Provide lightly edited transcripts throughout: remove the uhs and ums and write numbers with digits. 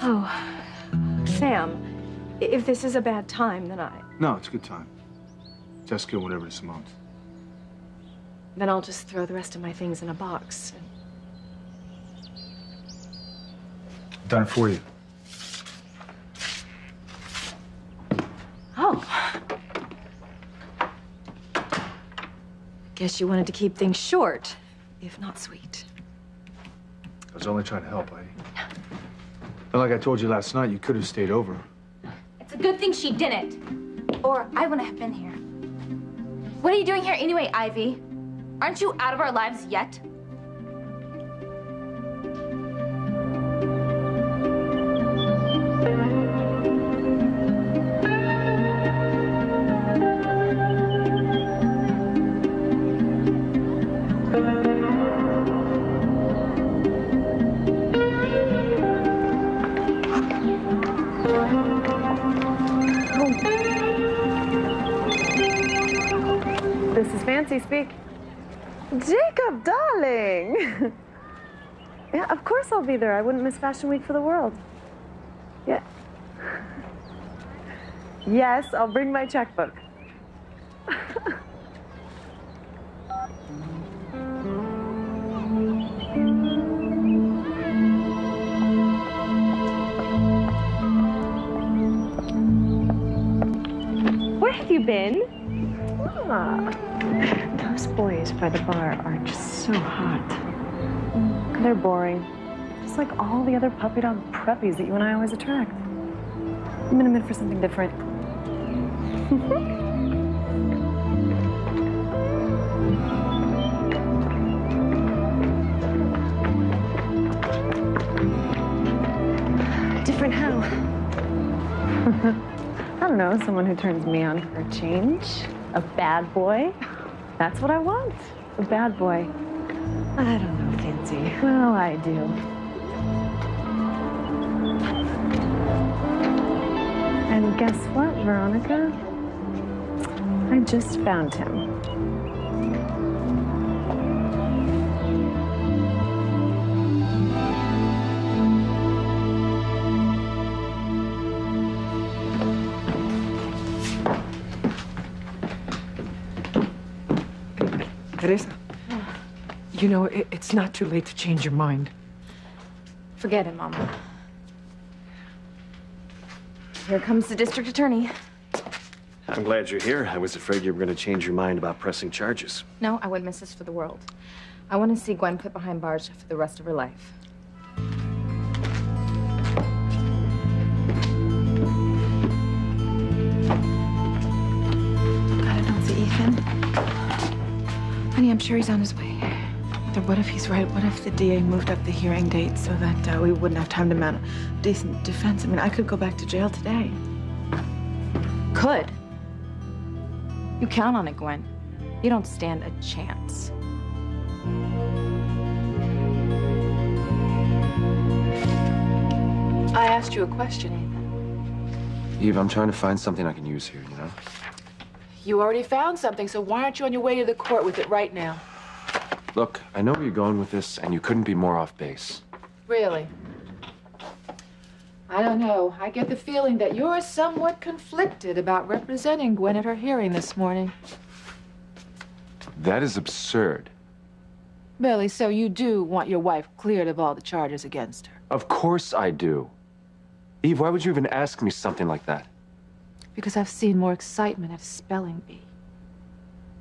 Oh, Sam, if this is a bad time, then No, it's a good time. Jessica, whatever this amounts. then I'll just throw the rest of my things in a box. Done it for you. Oh. Guess you wanted to keep things short, if not sweet. I was only trying to help, Heidi. And like I told you last night, you could have stayed over. It's a good thing she didn't. Or I wouldn't have been here. What are you doing here anyway, Ivy? Aren't you out of our lives yet? This is Fancy speak. Jacob, darling. Yeah, of course I'll be there. I wouldn't miss Fashion Week for the world. Yeah. Yes, I'll bring my checkbook. Where have you been? Those boys by the bar are just so hot. They're boring. Just like all the other puppy dog preppies that you and I always attract. I'm in for something different. Different how? I don't know, someone who turns me on for a change. A bad boy. That's what I want. A bad boy. I don't know, Fancy. Well, I do. And guess what, Veronica? I just found him. Teresa, you know, it's not too late to change your mind. Forget it, Mama. Here comes the district attorney. I'm glad you're here. I was afraid you were going to change your mind about pressing charges. No, I wouldn't miss this for the world. I want to see Gwen put behind bars for the rest of her life. God, I don't see Ethan. Honey, I'm sure he's on his way. What if he's right? What if the DA moved up the hearing date so that we wouldn't have time to mount a decent defense? I mean, I could go back to jail today. Could. You count on it, Gwen. You don't stand a chance. I asked you a question, Ethan. Eve, I'm trying to find something I can use here, you know? You already found something, so why aren't you on your way to the court with it right now? Look, I know where you're going with this, and you couldn't be more off base. Really? I don't know. I get the feeling that you're somewhat conflicted about representing Gwen at her hearing this morning. That is absurd. Really, so you do want your wife cleared of all the charges against her? Of course I do. Eve, why would you even ask me something like that? Because I've seen more excitement at a spelling bee.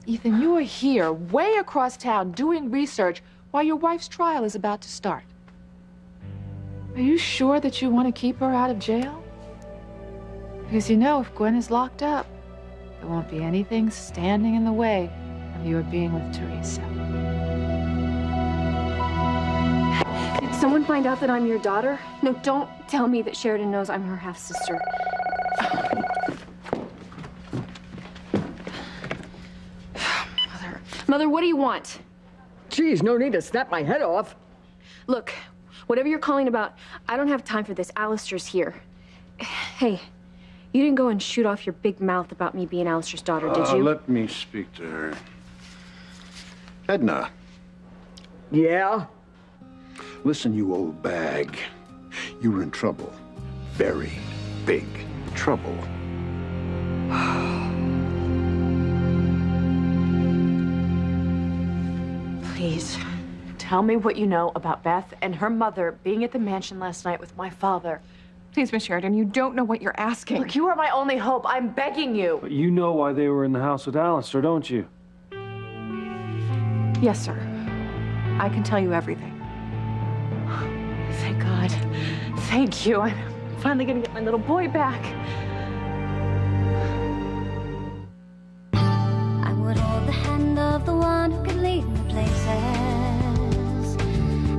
Ethan, you are here, way across town, doing research while your wife's trial is about to start. Are you sure that you want to keep her out of jail? Because you know, if Gwen is locked up, there won't be anything standing in the way of your being with Teresa. Did someone find out that I'm your daughter? No, don't tell me that Sheridan knows I'm her half-sister. Mother, what do you want? Geez, no need to snap my head off. Look, whatever you're calling about, I don't have time for this. Alistair's here. Hey, you didn't go and shoot off your big mouth about me being Alistair's daughter, did you? Let me speak to her. Edna. Yeah? Listen, you old bag. You were in trouble. Very big trouble. Please, tell me what you know about Beth and her mother being at the mansion last night with my father. Please, Miss Sheridan, you don't know what you're asking. Look, you are my only hope. I'm begging you. But you know why they were in the house with Alistair, don't you? Yes, sir. I can tell you everything. Thank God. Thank you. I'm finally gonna get my little boy back. I would hold the hand of the one who could lead me places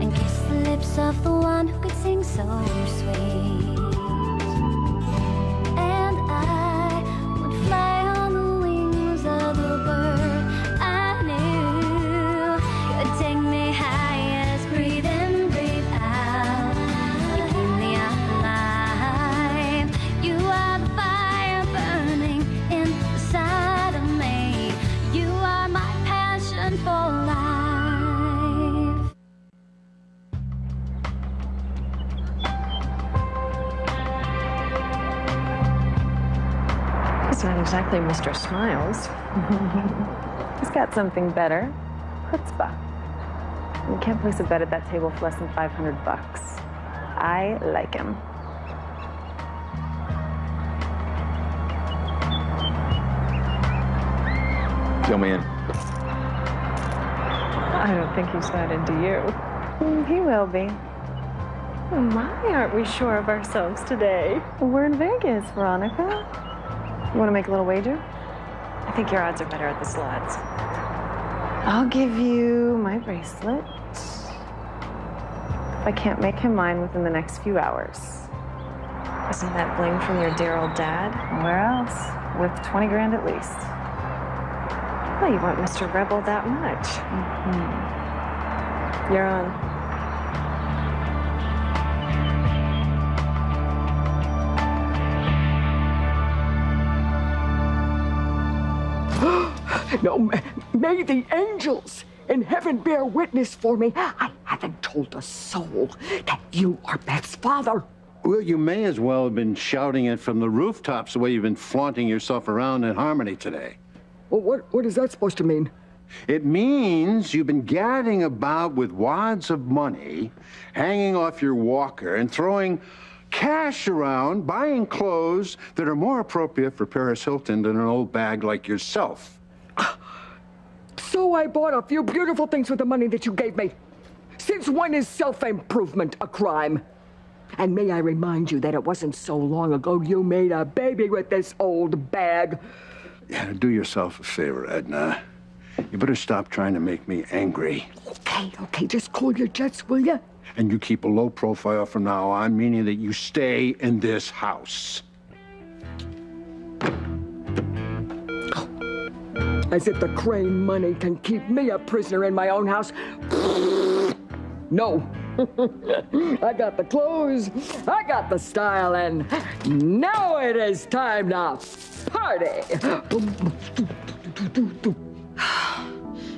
and kiss the lips of the one who could sing so sweet. And I would fly on the wings of the bird I knew could take me highest. Breathe in, breathe out. You keep me alive. You are the fire burning inside of me. You are my passion for life. He's not exactly Mr. Smiles. He's got something better. Chutzpah. You can't place a bet at that table for less than $500. I like him. Fill me in. I don't think he's that into you. He will be. Oh my, aren't we sure of ourselves today? We're in Vegas, Veronica. You want to make a little wager? I think your odds are better at the slots. I'll give you my bracelet if I can't make him mine within the next few hours. Isn't that bling from your dear old dad? Where else? With 20 grand at least. Well, you want Mr. Rebel that much. You're on. No, may the angels in heaven bear witness for me. I haven't told a soul that you are Beth's father. Well, you may as well have been shouting it from the rooftops the way you've been flaunting yourself around in Harmony today. Well, what is that supposed to mean? It means you've been gadding about with wads of money, hanging off your walker, and throwing cash around, buying clothes that are more appropriate for Paris Hilton than an old bag like yourself. So I bought a few beautiful things with the money that you gave me. Since when is self-improvement a crime? And may I remind you that it wasn't so long ago you made a baby with this old bag. Yeah, do yourself a favor, Edna. You better stop trying to make me angry. Okay, just cool your jets, will you? And you keep a low profile from now on, meaning that you stay in this house. As if the Crane money can keep me a prisoner in my own house. No. I got the clothes, I got the style, and now it is time to party.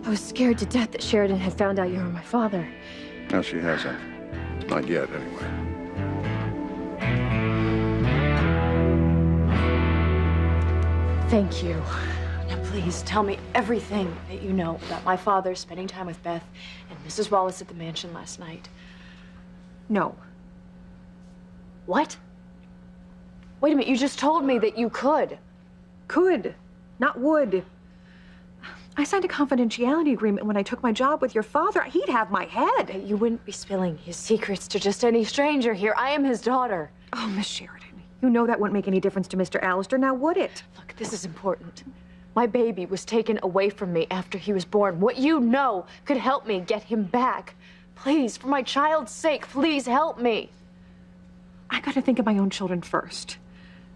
I was scared to death that Sheridan had found out you were my father. No, she hasn't. Not yet, anyway. Thank you. Now, please tell me everything that you know about my father spending time with Beth and Mrs. Wallace at the mansion last night. No. What? Wait a minute, you just told me that you could. Could, not would. I signed a confidentiality agreement when I took my job with your father. He'd have my head. You wouldn't be spilling his secrets to just any stranger here. I am his daughter. Oh, Miss Sheridan, you know that wouldn't make any difference to Mr. Alistair, now would it? Look, this is important. My baby was taken away from me after he was born. What you know could help me get him back. Please, for my child's sake, please help me. I gotta think of my own children first.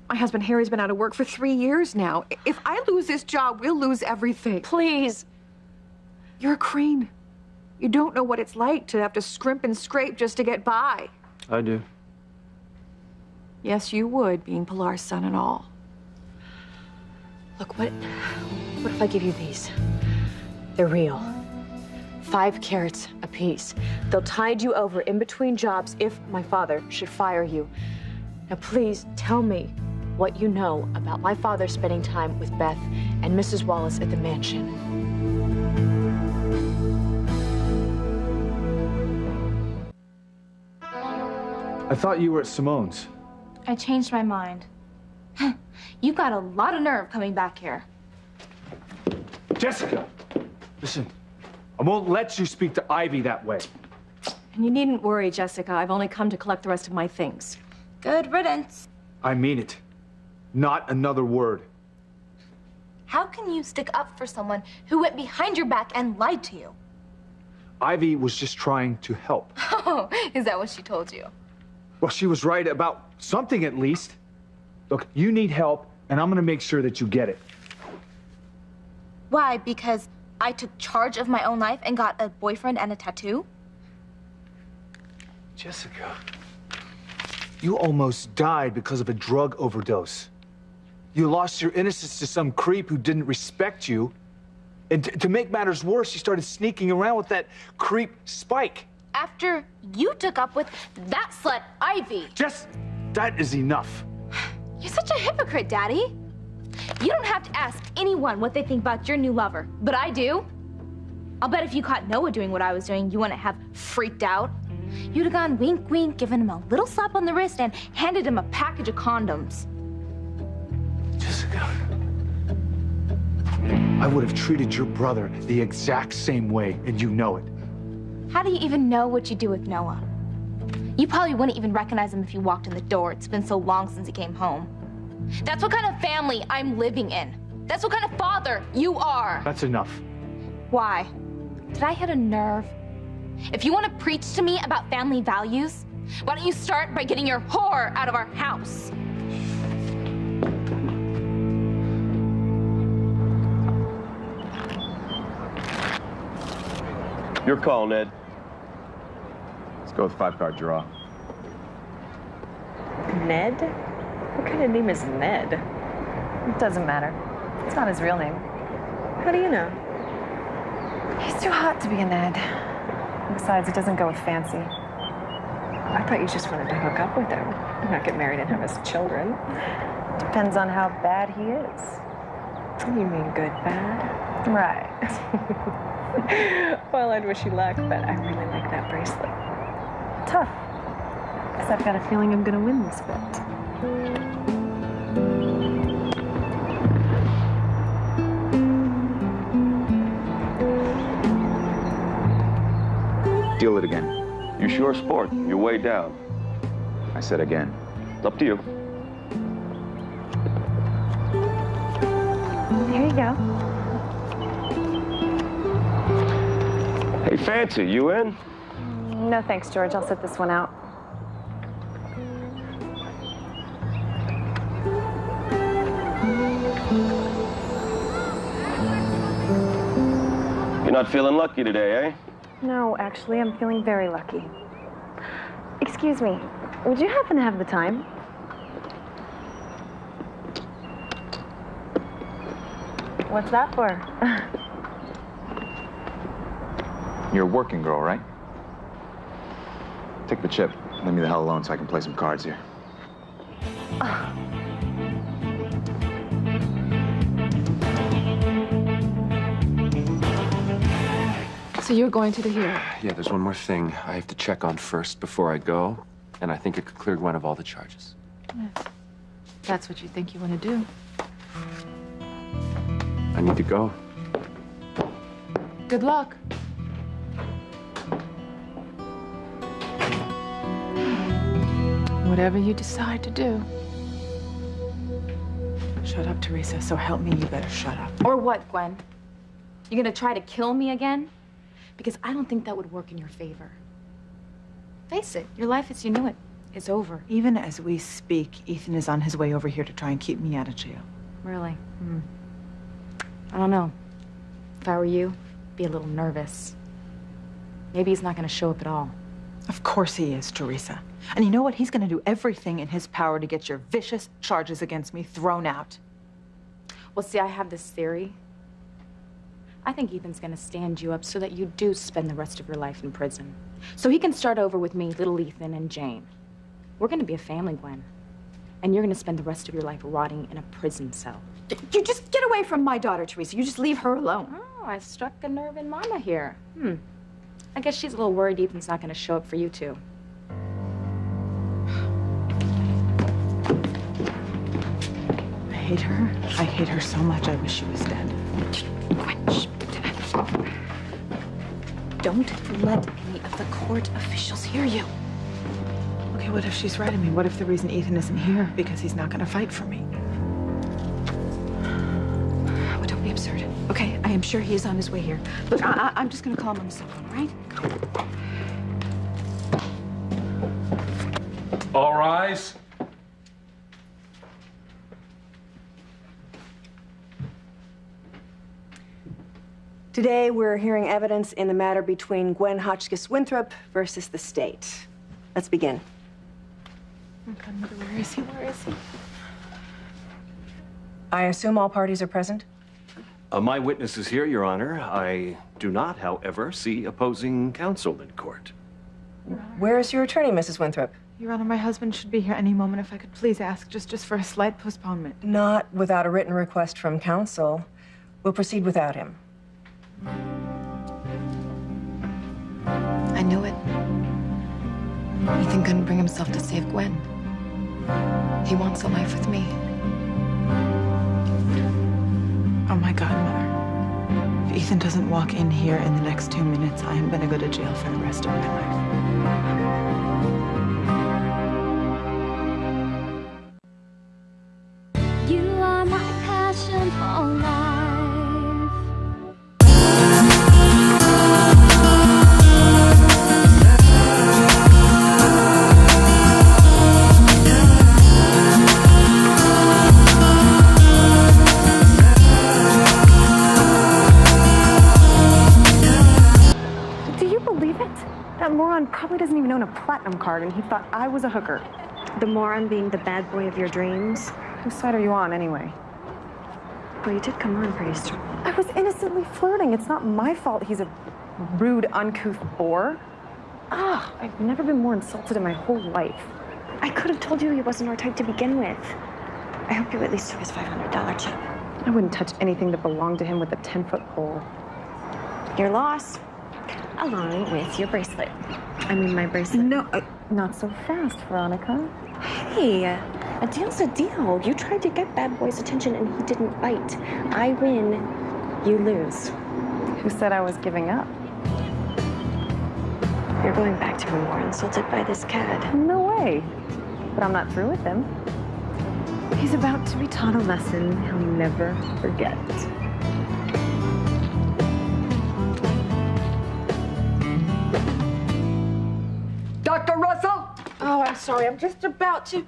My husband Harry's been out of work for 3 years now. If I lose this job, we'll lose everything. Please. You're a Crane. You don't know what it's like to have to scrimp and scrape just to get by. I do. Yes, you would, being Pilar's son and all. Look, what if I give you these? They're real. 5 carats apiece. They'll tide you over in between jobs if my father should fire you. Now, please tell me what you know about my father spending time with Beth and Mrs. Wallace at the mansion. I thought you were at Simone's. I changed my mind. You've got a lot of nerve coming back here. Jessica! Listen, I won't let you speak to Ivy that way. And you needn't worry, Jessica. I've only come to collect the rest of my things. Good riddance. I mean it. Not another word. How can you stick up for someone who went behind your back and lied to you? Ivy was just trying to help. Oh, is that what she told you? Well, she was right about something at least. Look, you need help, and I'm gonna make sure that you get it. Why? Because I took charge of my own life and got a boyfriend and a tattoo? Jessica, you almost died because of a drug overdose. You lost your innocence to some creep who didn't respect you. And to make matters worse, you started sneaking around with that creep Spike. After you took up with that slut, Ivy. That is enough. You're such a hypocrite, Daddy. You don't have to ask anyone what they think about your new lover, but I do. I'll bet if you caught Noah doing what I was doing, you wouldn't have freaked out. You'd have gone wink, wink, given him a little slap on the wrist and handed him a package of condoms. Jessica, I would have treated your brother the exact same way, and you know it. How do you even know what you do with Noah? You probably wouldn't even recognize him if you walked in the door. It's been so long since he came home. That's what kind of family I'm living in. That's what kind of father you are. That's enough. Why? Did I hit a nerve? If you want to preach to me about family values, why don't you start by getting your whore out of our house? Your call, Ned. Let's go with 5-card draw. Ned? What kind of name is Ned? It doesn't matter. It's not his real name. How do you know? He's too hot to be a Ned. Besides, it doesn't go with fancy. I thought you just wanted to hook up with him, not get married and have us children. Depends on how bad he is. You mean good bad? Right. Well, I'd wish you luck, but I really like that bracelet. Tough. Because I've got a feeling I'm going to win this bet. Deal it again. You sure sport. You're way down. I said again. It's up to you. Here you go. Hey, Fancy, you in? No thanks, George. I'll sit this one out. You're not feeling lucky today, eh? No, actually, I'm feeling very lucky. Excuse me, would you happen to have the time? What's that for? You're a working girl, right? Take the chip. Leave me the hell alone so I can play some cards here. So you're going to the hearing? Yeah, there's one more thing I have to check on first before I go, and I think it could clear Gwen of all the charges. Yeah. That's what you think you want to do. I need to go. Good luck. Whatever you decide to do. Shut up, Teresa. So help me, you better shut up. Or what, Gwen? You gonna try to kill me again? Because I don't think that would work in your favor. Face it, your life as you knew it is over. Even as we speak, Ethan is on his way over here to try and keep me out of jail. Really? I don't know. If I were you, I'd be a little nervous. Maybe he's not gonna show up at all. Of course he is, Teresa. And you know what? He's gonna do everything in his power to get your vicious charges against me thrown out. Well, see, I have this theory I think Ethan's gonna stand you up so that you do spend the rest of your life in prison. So he can start over with me, little Ethan, and Jane. We're gonna be a family, Gwen. And you're gonna spend the rest of your life rotting in a prison cell. You just get away from my daughter, Teresa. You just leave her alone. Oh, I struck a nerve in Mama here. I guess she's a little worried Ethan's not gonna show up for you, too. I hate her. I hate her so much. I wish she was dead. Don't let any of the court officials hear you. Okay, what if she's right? I mean, what if the reason Ethan isn't here because he's not going to fight for me? Oh, don't be absurd. Okay, I am sure he is on his way here. Look, I'm just going to call him on the cell phone, all right? All rise. Today, we're hearing evidence in the matter between Gwen Hotchkiss Winthrop versus the state. Let's begin. Oh, God, Mother, where is he? Where is he? I assume all parties are present? My witness is here, Your Honor. I do not, however, see opposing counsel in court. Where is your attorney, Mrs. Winthrop? Your Honor, my husband should be here any moment. If I could please ask just for a slight postponement. Not without a written request from counsel. We'll proceed without him. I knew it. Ethan couldn't bring himself to save Gwen. He wants a life with me. Oh my God, Mother. If Ethan doesn't walk in here in the next 2 minutes, I am gonna go to jail for the rest of my life. You are my passion for life. That moron probably doesn't even own a platinum card, and he thought I was a hooker. The moron being the bad boy of your dreams. Whose side are you on, anyway? Well, you did come on pretty strong. I was innocently flirting. It's not my fault he's a rude, uncouth bore. I've never been more insulted in my whole life. I could have told you he wasn't our type to begin with. I hope you at least took his $500 check. I wouldn't touch anything that belonged to him with a 10-foot pole. Your loss. Along with your bracelet. I mean, my bracelet. No, not so fast, Veronica. Hey, a deal's a deal. You tried to get Bad Boy's attention and he didn't bite. I win, you lose. Who said I was giving up? You're going back to him more insulted by this cad. No way. But I'm not through with him. He's about to be taught a lesson he'll never forget. Dr. Russell? Oh, I'm sorry. I'm just about to...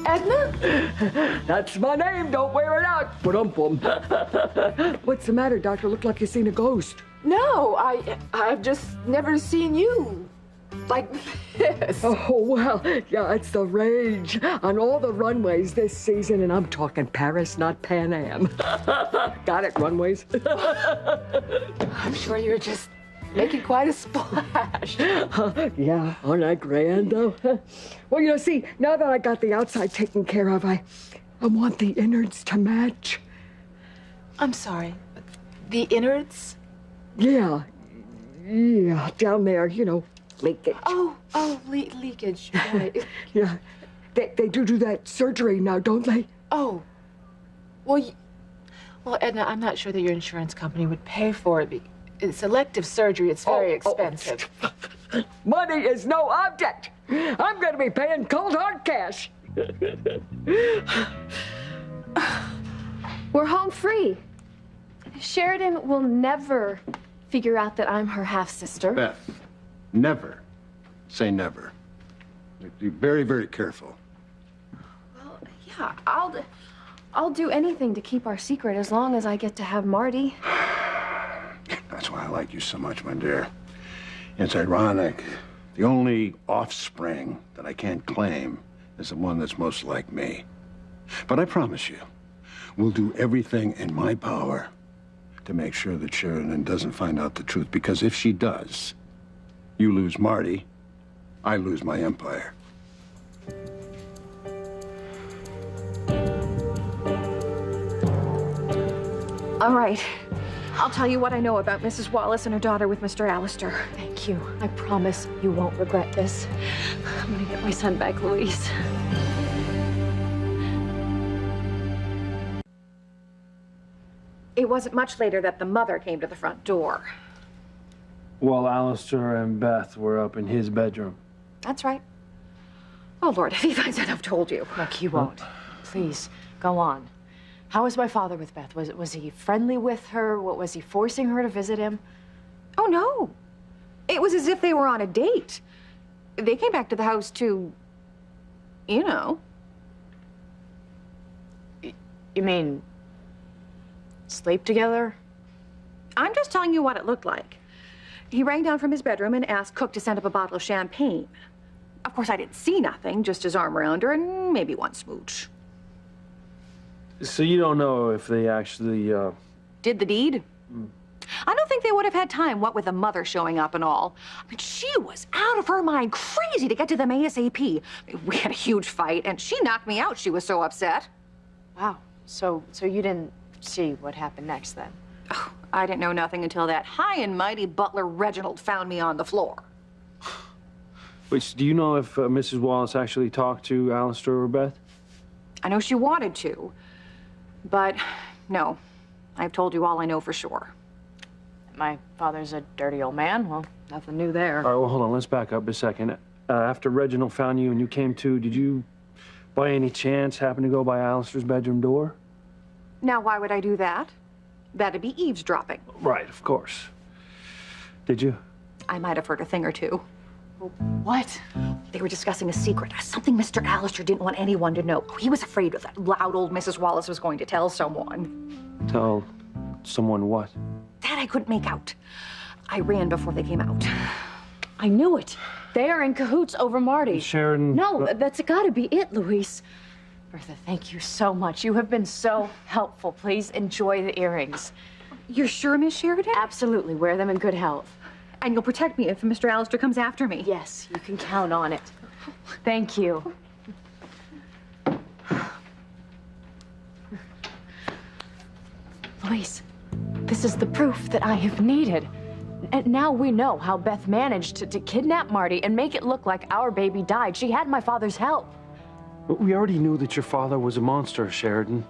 Edna? That's my name. Don't wear it out. Ba-dum-bum. What's the matter, Doctor? Look like you've seen a ghost. No, I've just never seen you like this. Oh, well, yeah, it's the rage on all the runways this season, and I'm talking Paris, not Pan Am. Got it, runways? I'm sure you're just making quite a splash. Yeah, aren't I grand, though? Well, you know, see, now that I got the outside taken care of, I want the innards to match. I'm sorry. The innards? Yeah, down there, you know, leakage. Oh, leakage, right. Yeah, they do that surgery now, don't they? Oh, well, Edna, I'm not sure that your insurance company would pay for it. It's elective surgery. It's very expensive. Money is no object. I'm going to be paying cold hard cash. We're home free. Sheridan will never figure out that I'm her half-sister. Beth, never say never. Be very, very careful. Well, yeah, I'll do anything to keep our secret as long as I get to have Marty. That's why I like you so much, my dear. It's ironic. The only offspring that I can't claim is the one that's most like me. But I promise you, will do everything in my power to make sure that Sheridan doesn't find out the truth. Because if she does, you lose Marty, I lose my empire. All right. I'll tell you what I know about Mrs. Wallace and her daughter with Mr. Allister. Thank you. I promise you won't regret this. I'm gonna get my son back, Louise. It wasn't much later that the mother came to the front door. While Alistair and Beth were up in his bedroom. That's right. Oh, Lord, if he finds out I've told you. Look, he won't. Please, go on. How was my father with Beth? Was he friendly with her? What, was he forcing her to visit him? Oh, no. It was as if they were on a date. They came back to the house to, you know. You mean sleep together? I'm just telling you what it looked like. He rang down from his bedroom and asked Cook to send up a bottle of champagne. Of course, I didn't see nothing, just his arm around her and maybe one smooch. So you don't know if they actually, Did the deed? I don't think they would have had time, what with the mother showing up and all. I mean, she was out of her mind, crazy to get to them ASAP. We had a huge fight, and she knocked me out. She was so upset. Wow. So you didn't see what happened next then? Oh, I didn't know nothing until that high and mighty butler Reginald found me on the floor. Which, do you know if Mrs. Wallace actually talked to Alistair or Beth? I know she wanted to, but no. I've told you all I know for sure. My father's a dirty old man. Well, nothing new there. All right, well, hold on. Let's back up a second. After Reginald found you and you came to, did you, by any chance, happen to go by Alistair's bedroom door? Now, why would I do that? That'd be eavesdropping. Right, of course. Did you? I might have heard a thing or two. What? They were discussing a secret, something Mr. Allister didn't want anyone to know. He was afraid that loud old Mrs. Wallace was going to tell someone. Tell someone what? That I couldn't make out. I ran before they came out. I knew it. They are in cahoots over Marty. Sheridan. No, that's gotta be it, Louise. Bertha, thank you so much. You have been so helpful. Please enjoy the earrings. You're sure, Miss Sheridan? Absolutely. Wear them in good health. And you'll protect me if Mr. Allister comes after me? Yes, you can count on it. Thank you. Louise, this is the proof that I have needed. And now we know how Beth managed to kidnap Marty and make it look like our baby died. She had my father's help. But we already knew that your father was a monster, Sheridan.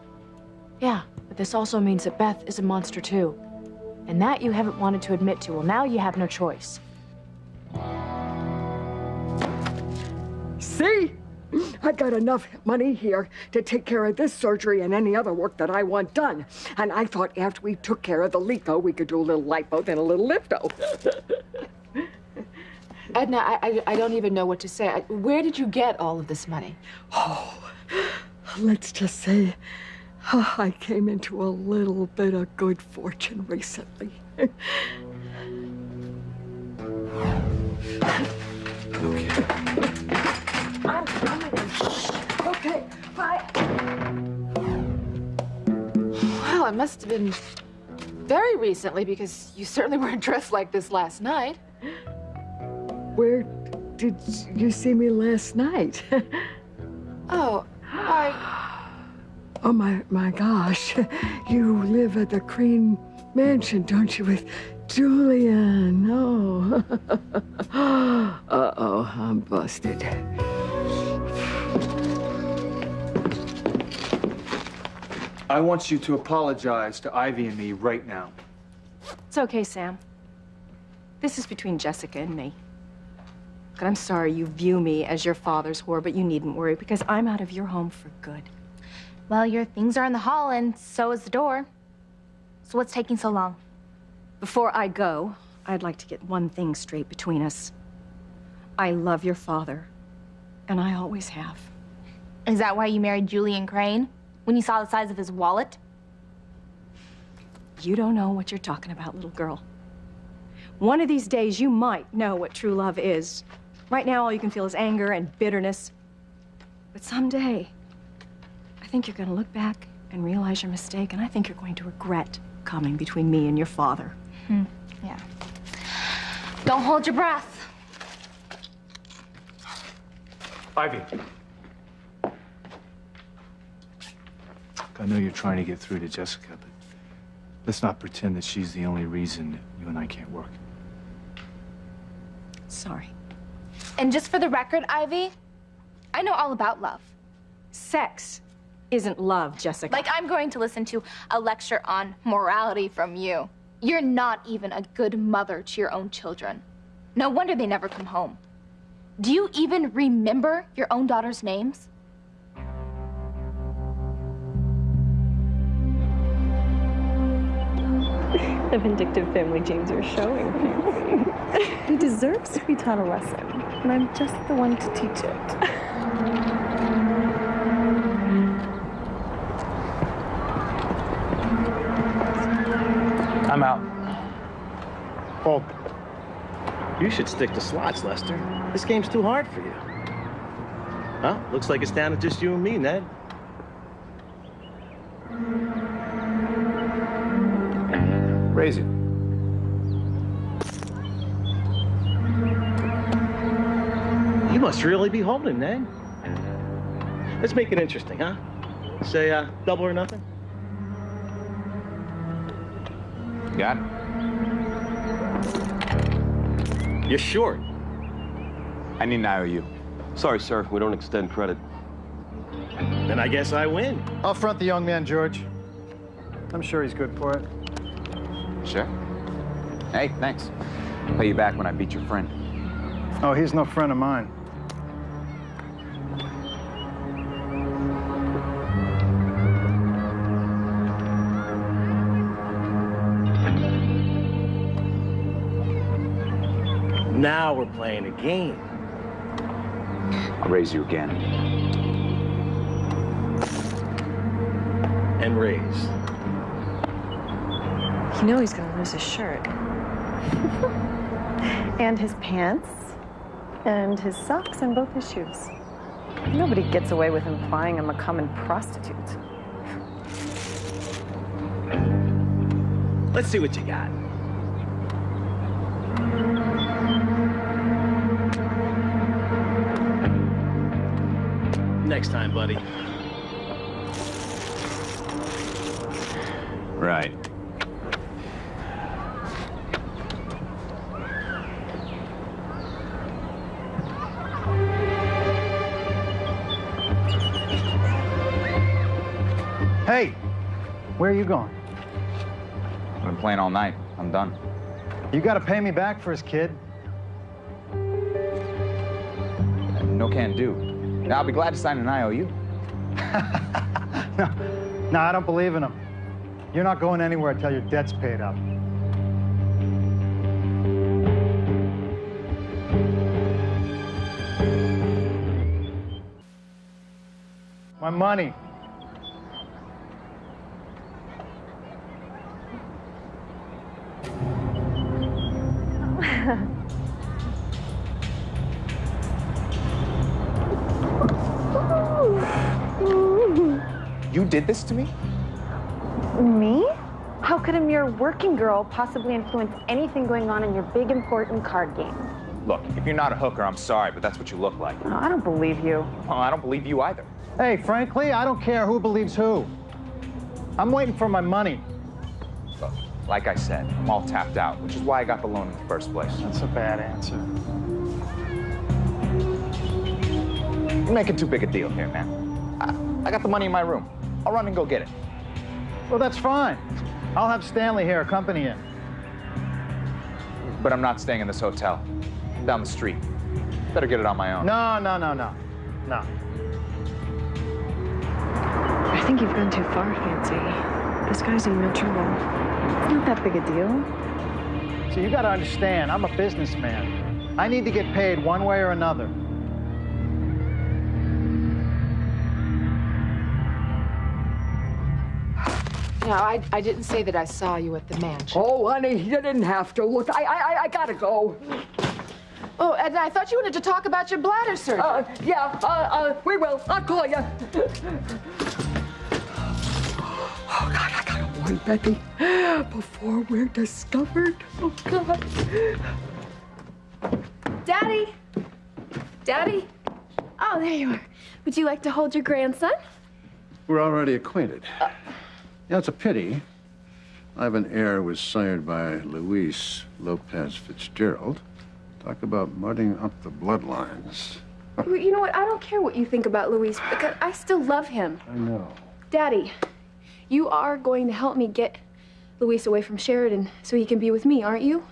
Yeah, but this also means that Beth is a monster too. And that you haven't wanted to admit to. Well, now you have no choice. See? I've got enough money here to take care of this surgery and any other work that I want done. And I thought after we took care of the lipo, we could do a little lipo, then a little lifto. Edna, I don't even know what to say. Where did you get all of this money? Oh, let's just say I came into a little bit of good fortune recently. Okay, bye. Well, it must have been very recently because you certainly weren't dressed like this last night. Where did you see me last night? Oh, Oh, my gosh. You live at the Crane Mansion, don't you, with Julian? Oh. Uh-oh, I'm busted. I want you to apologize to Ivy and me right now. It's okay, Sam. This is between Jessica and me. And I'm sorry you view me as your father's whore, but you needn't worry because I'm out of your home for good. Well, your things are in the hall, and so is the door. So what's taking so long? Before I go, I'd like to get one thing straight between us. I love your father, and I always have. Is that why you married Julian Crane? When you saw the size of his wallet? You don't know what you're talking about, little girl. One of these days, you might know what true love is. Right now, all you can feel is anger and bitterness. But someday, I think you're gonna look back and realize your mistake, and I think you're going to regret coming between me and your father. Yeah. Don't hold your breath. Ivy. I know you're trying to get through to Jessica, but let's not pretend that she's the only reason that you and I can't work. Sorry. And just for the record, Ivy, I know all about love. Sex isn't love, Jessica. Like I'm going to listen to a lecture on morality from you. You're not even a good mother to your own children. No wonder they never come home. Do you even remember your own daughter's names? The vindictive family genes are showing, Fancy. He deserves to be taught a lesson, and I'm just the one to teach it. I'm out. Well, you should stick to slots, Lester. This game's too hard for you. Well, looks like it's down to just you and me, Ned. Raise it. You must really be holding, Ned. Let's make it interesting, huh? Say, double or nothing? Got it. You're short. I need an IOU. Sorry, sir. We don't extend credit. Then I guess I win. I'll front the young man, George. I'm sure he's good for it. Sure. Hey, thanks. I'll pay you back when I beat your friend. Oh, he's no friend of mine. Now we're playing a game. I'll raise you again. And raise. You know he's gonna lose his shirt. And his pants. And his socks and both his shoes. Nobody gets away with implying I'm a common prostitute. Let's see what you got. Next time, buddy. Right. Hey, where are you going? I've been playing all night. I'm done. You gotta pay me back first, kid. No can do. Now, I'll be glad to sign an IOU. No, I don't believe in him. You're not going anywhere until your debt's paid up. My money. You did this to me? Me? How could a mere working girl possibly influence anything going on in your big, important card game? Look, if you're not a hooker, I'm sorry, but that's what you look like. Oh, I don't believe you. Well, I don't believe you either. Hey, frankly, I don't care who believes who. I'm waiting for my money. Look, like I said, I'm all tapped out, which is why I got the loan in the first place. That's a bad answer. You're making too big a deal here, man. I got the money in my room. I'll run and go get it. Well, that's fine. I'll have Stanley here accompany you. But I'm not staying in this hotel. Down the street. Better get it on my own. No. No. I think you've gone too far, Fancy. This guy's in real trouble. Not that big a deal. See, you gotta understand, I'm a businessman. I need to get paid one way or another. No, I didn't say that I saw you at the mansion. Oh, honey, you didn't have to. Look, I gotta go. Oh, Edna, I thought you wanted to talk about your bladder surgery. Yeah, we will. I'll call you. on, Becky, before we're discovered. Oh, God. Daddy! Daddy? Oh, there you are. Would you like to hold your grandson? We're already acquainted. Yeah, it's a pity. Ivan Eyre was sired by Luis Lopez Fitzgerald. Talk about mudding up the bloodlines. You know what? I don't care what you think about Luis, because I still love him. I know. Daddy, you are going to help me get Luis away from Sheridan so he can be with me, aren't you?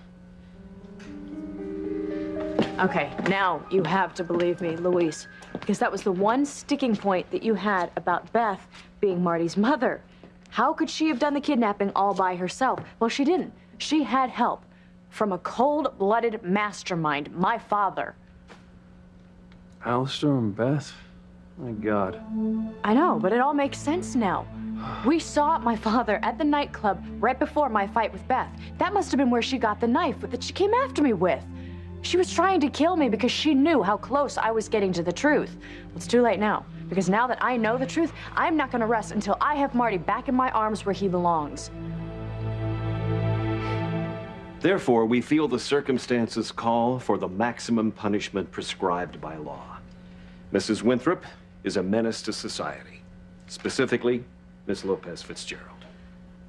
Okay, now you have to believe me, Luis, because that was the one sticking point that you had about Beth being Marty's mother. How could she have done the kidnapping all by herself? Well, she didn't. She had help from a cold-blooded mastermind, my father. Alistair and Beth? My God. I know, but it all makes sense now. We saw my father at the nightclub right before my fight with Beth. That must have been where she got the knife that she came after me with. She was trying to kill me because she knew how close I was getting to the truth. Well, it's too late now, because now that I know the truth, I'm not gonna rest until I have Marty back in my arms where he belongs. Therefore, we feel the circumstances call for the maximum punishment prescribed by law. Mrs. Winthrop is a menace to society, specifically Miss Lopez Fitzgerald.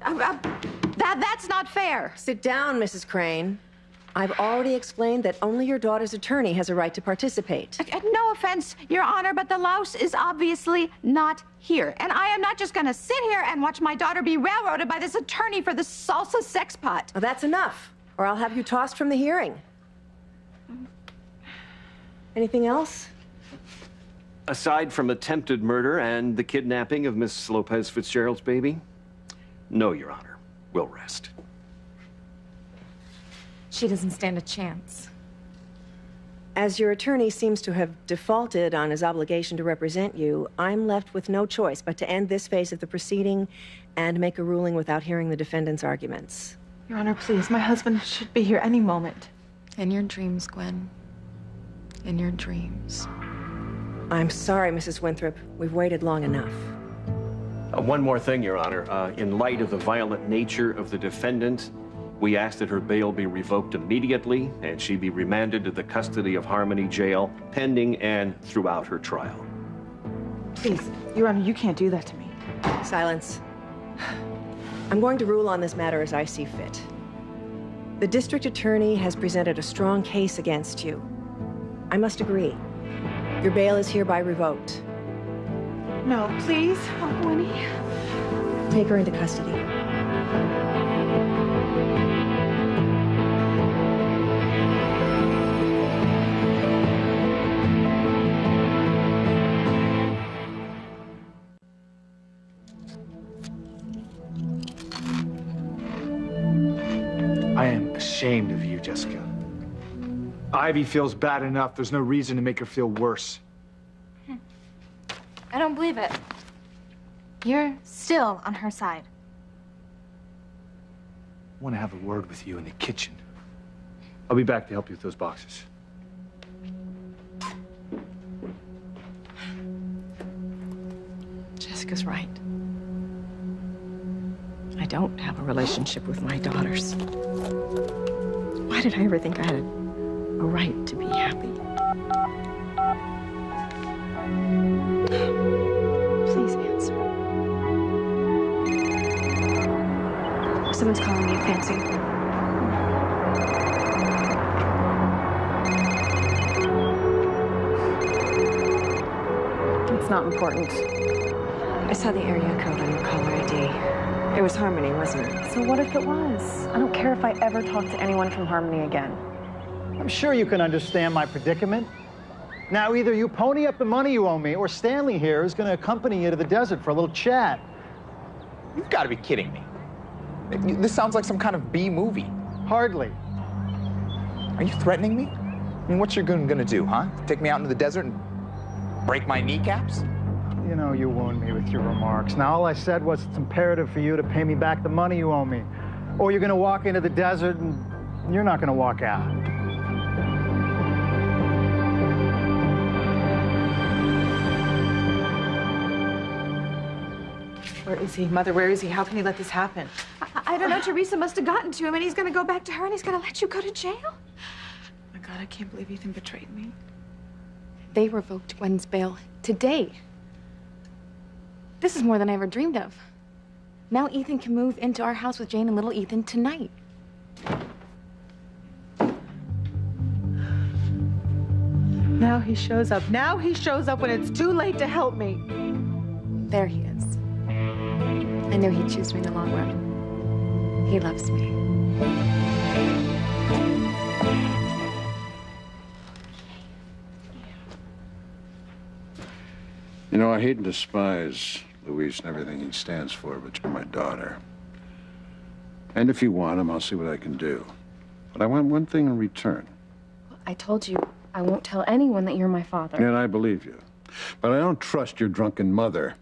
That's not fair. Sit down, Mrs. Crane. I've already explained that only your daughter's attorney has a right to participate. No offense, Your Honor, but the louse is obviously not here. And I am not just gonna sit here and watch my daughter be railroaded by this attorney for this salsa sex pot. Well, that's enough, or I'll have you tossed from the hearing. Anything else? Aside from attempted murder and the kidnapping of Miss Lopez Fitzgerald's baby, no, Your Honor. We'll rest. She doesn't stand a chance. As your attorney seems to have defaulted on his obligation to represent you, I'm left with no choice but to end this phase of the proceeding and make a ruling without hearing the defendant's arguments. Your Honor, please, my husband should be here any moment. In your dreams, Gwen. In your dreams. I'm sorry, Mrs. Winthrop. We've waited long enough. One more thing, Your Honor. In light of the violent nature of the defendant, we ask that her bail be revoked immediately and she be remanded to the custody of Harmony Jail, pending and throughout her trial. Please, Your Honor, you can't do that to me. Silence. I'm going to rule on this matter as I see fit. The district attorney has presented a strong case against you. I must agree. Your bail is hereby revoked. No, please. Oh, Winnie. Take her into custody. I am ashamed of you, Jessica. Ivy feels bad enough. There's no reason to make her feel worse. I don't believe it. You're still on her side. I want to have a word with you in the kitchen. I'll be back to help you with those boxes. Jessica's right. I don't have a relationship with my daughters. Why did I ever think I had a right to be happy? Please answer. Someone's calling you, Fancy. It's not important. I saw the area code on your caller ID. It was Harmony, wasn't it? So what if it was? I don't care if I ever talk to anyone from Harmony again. I'm sure you can understand my predicament. Now, either you pony up the money you owe me, or Stanley here is going to accompany you to the desert for a little chat. You've got to be kidding me. This sounds like some kind of B movie. Hardly. Are you threatening me? I mean, what's your gun gonna do, huh? Take me out into the desert and break my kneecaps? You know, you wound me with your remarks. Now, all I said was it's imperative for you to pay me back the money you owe me. Or you're going to walk into the desert and you're not going to walk out. Where is he? Mother, where is he? How can he let this happen? I don't know. Teresa must have gotten to him, and he's gonna go back to her, and he's gonna let you go to jail. Oh my God, I can't believe Ethan betrayed me. They revoked Gwen's bail today. This is more than I ever dreamed of. Now Ethan can move into our house with Jane and little Ethan tonight. Now he shows up. Now he shows up when it's too late to help me. There he is. I know he'd choose me in the long run. He loves me. You know, I hate and despise Luis and everything he stands for, but you're my daughter. And if you want him, I'll see what I can do. But I want one thing in return. I told you, I won't tell anyone that you're my father. And I believe you. But I don't trust your drunken mother.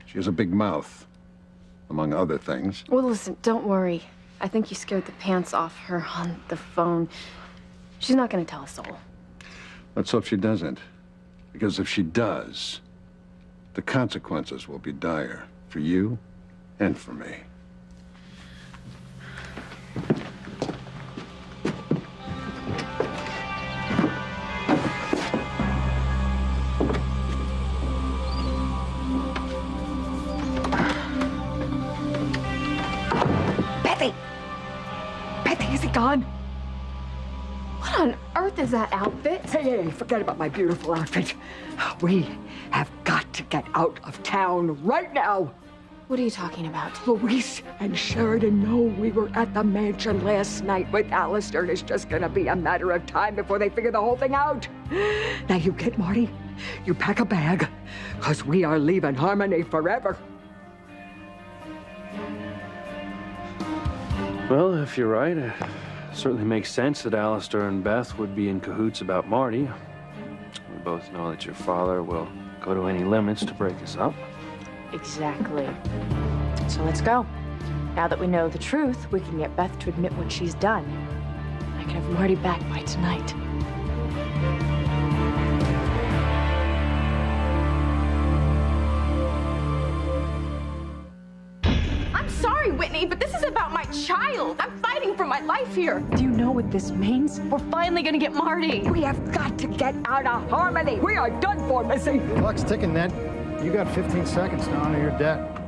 She has a big mouth, among other things. Well, listen, don't worry. I think you scared the pants off her on the phone. She's not gonna tell a soul. Let's hope she doesn't. Because if she does, the consequences will be dire for you and for me. Bethany! Bethany, is he gone? What on earth is that outfit? Hey, forget about my beautiful outfit. We have got to get out of town right now. What are you talking about? Luis and Sheridan know we were at the mansion last night with Alistair, and it's just gonna be a matter of time before they figure the whole thing out. Now you get Marty, you pack a bag, because we are leaving Harmony forever. Well, if you're right, it certainly makes sense that Alistair and Beth would be in cahoots about Marty. We both know that your father will go to any limits to break us up. Exactly. So let's go. Now that we know the truth, we can get Beth to admit what she's done. I can have Marty back by tonight. I'm sorry, Whitney, but this is about my child. I'm fighting for my life here. Do you know what this means? We're finally gonna get Marty. We have got to get out of Harmony. We are done for, Missy. Clock's ticking, Ned. You got 15 seconds to honor your debt.